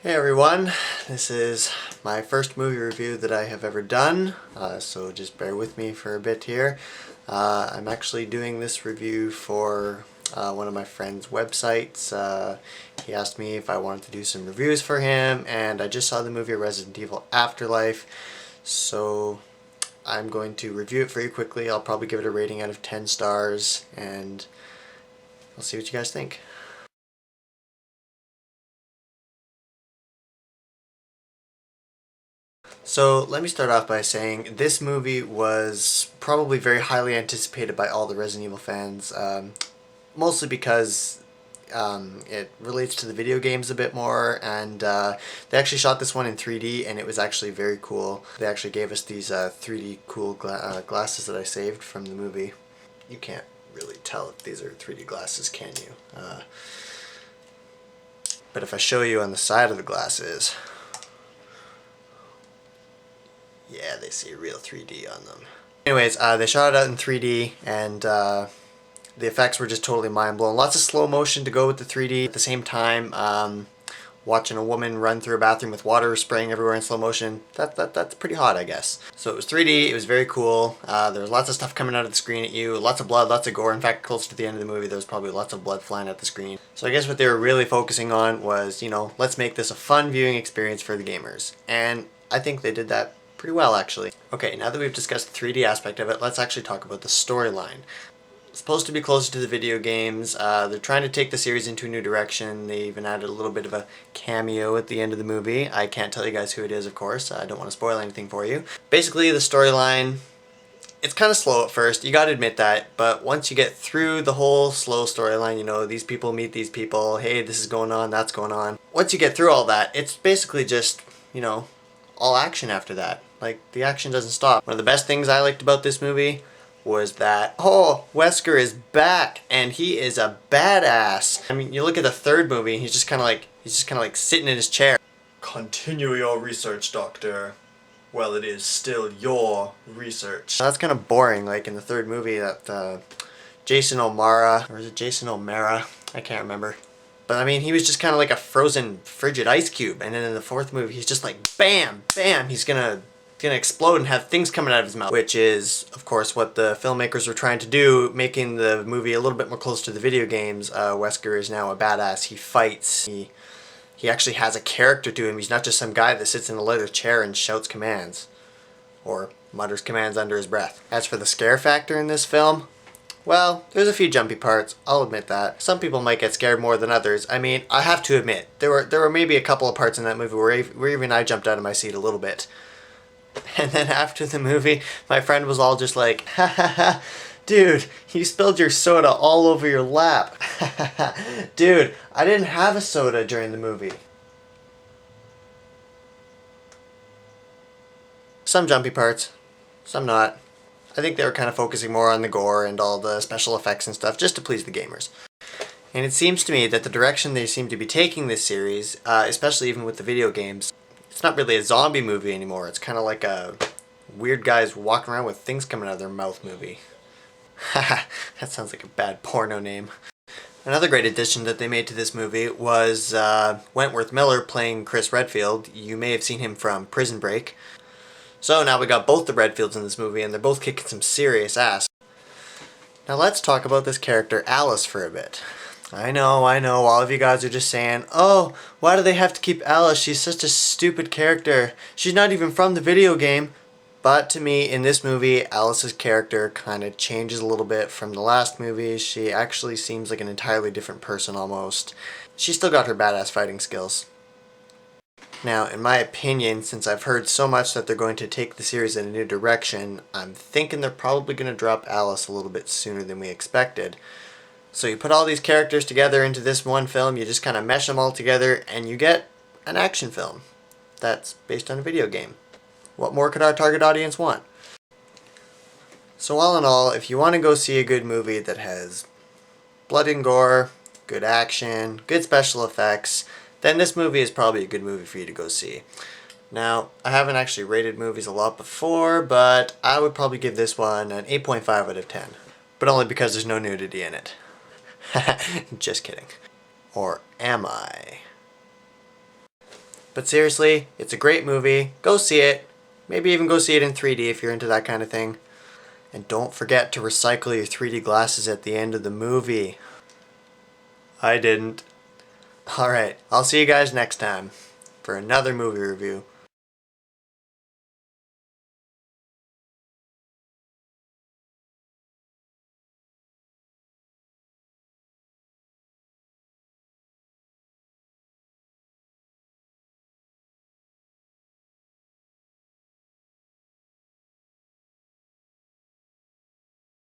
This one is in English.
Hey everyone, this is my first movie review that I have ever done, so just bear with me for a bit here. I'm actually doing this review for one of my friend's websites. He asked me if I wanted to do some reviews for him, and I just saw the movie Resident Evil Afterlife, so I'm going to review it for you quickly. I'll probably give it a rating out of 10 stars, and I'll see what you guys think. So let me start off by saying this movie was probably very highly anticipated by all the Resident Evil fans, mostly because it relates to the video games a bit more, and they actually shot this one in 3D and it was actually very cool. They actually gave us these 3D cool glasses that I saved from the movie. You can't really tell if these are 3D glasses, can you? But if I show you on the side of the glasses, yeah, they say real 3D on them. Anyways, they shot it out in 3D, and the effects were just totally mind-blowing. Lots of slow motion to go with the 3D. At the same time, watching a woman run through a bathroom with water spraying everywhere in slow motion, that's pretty hot, I guess. So it was 3D, it was very cool. There was lots of stuff coming out of the screen at you, lots of blood, lots of gore. In fact, close to the end of the movie, there was probably lots of blood flying at the screen. So I guess what they were really focusing on was, you know, let's make this a fun viewing experience for the gamers. And I think they did that pretty well, actually. Okay, now that we've discussed the 3D aspect of it, let's actually talk about the storyline. It's supposed to be closer to the video games. They're trying to take the series into a new direction. They even added a little bit of a cameo at the end of the movie. I can't tell you guys who it is, of course. I don't want to spoil anything for you. Basically, the storyline, it's kind of slow at first, you gotta admit that, but once you get through the whole slow storyline, you know, these people meet these people, hey, this is going on, that's going on. Once you get through all that, it's basically just, you know, all action after that. Like, the action doesn't stop. One of the best things I liked about this movie was that, oh, Wesker is back, and he is a badass. I mean, you look at the third movie, he's just kind of like sitting in his chair. Continue your research, Doctor. Well, it is still your research. That's kind of boring, like in the third movie that Jason O'Mara, or is it Jason O'Mara? I can't remember. But I mean, he was just kind of like a frozen, frigid ice cube, and then in the fourth movie, he's just like, bam, bam, he's gonna explode and have things coming out of his mouth. Which is, of course, what the filmmakers were trying to do, making the movie a little bit more close to the video games. Wesker is now a badass. He fights. He actually has a character to him. He's not just some guy that sits in a leather chair and shouts commands. Or mutters commands under his breath. As for the scare factor in this film, well, there's a few jumpy parts, I'll admit that. Some people might get scared more than others. I mean, I have to admit, there were maybe a couple of parts in that movie where even I jumped out of my seat a little bit. And then after the movie, my friend was all just like, ha ha ha, dude, you spilled your soda all over your lap. Dude, I didn't have a soda during the movie. Some jumpy parts, some not. I think they were kind of focusing more on the gore and all the special effects and stuff just to please the gamers. And it seems to me that the direction they seem to be taking this series, especially even with the video games, it's not really a zombie movie anymore. It's kind of like a weird guys walking around with things coming out of their mouth movie. Haha, that sounds like a bad porno name. Another great addition that they made to this movie was Wentworth Miller playing Chris Redfield. You may have seen him from Prison Break. So now we got both the Redfields in this movie, and they're both kicking some serious ass. Now let's talk about this character Alice for a bit. I know, all of you guys are just saying, oh, why do they have to keep Alice? She's such a stupid character. She's not even from the video game. But to me, in this movie, Alice's character kind of changes a little bit from the last movie. She actually seems like an entirely different person almost. She's still got her badass fighting skills. Now, in my opinion, since I've heard so much that they're going to take the series in a new direction, I'm thinking they're probably going to drop Alice a little bit sooner than we expected. So you put all these characters together into this one film, you just kind of mesh them all together, and you get an action film that's based on a video game. What more could our target audience want? So all in all, if you want to go see a good movie that has blood and gore, good action, good special effects, then this movie is probably a good movie for you to go see. Now, I haven't actually rated movies a lot before, but I would probably give this one an 8.5 out of 10. But only because there's no nudity in it. Just kidding. Or am I? But seriously, it's a great movie. Go see it. Maybe even go see it in 3D if you're into that kind of thing. And don't forget to recycle your 3D glasses at the end of the movie. I didn't. Alright, I'll see you guys next time for another movie review.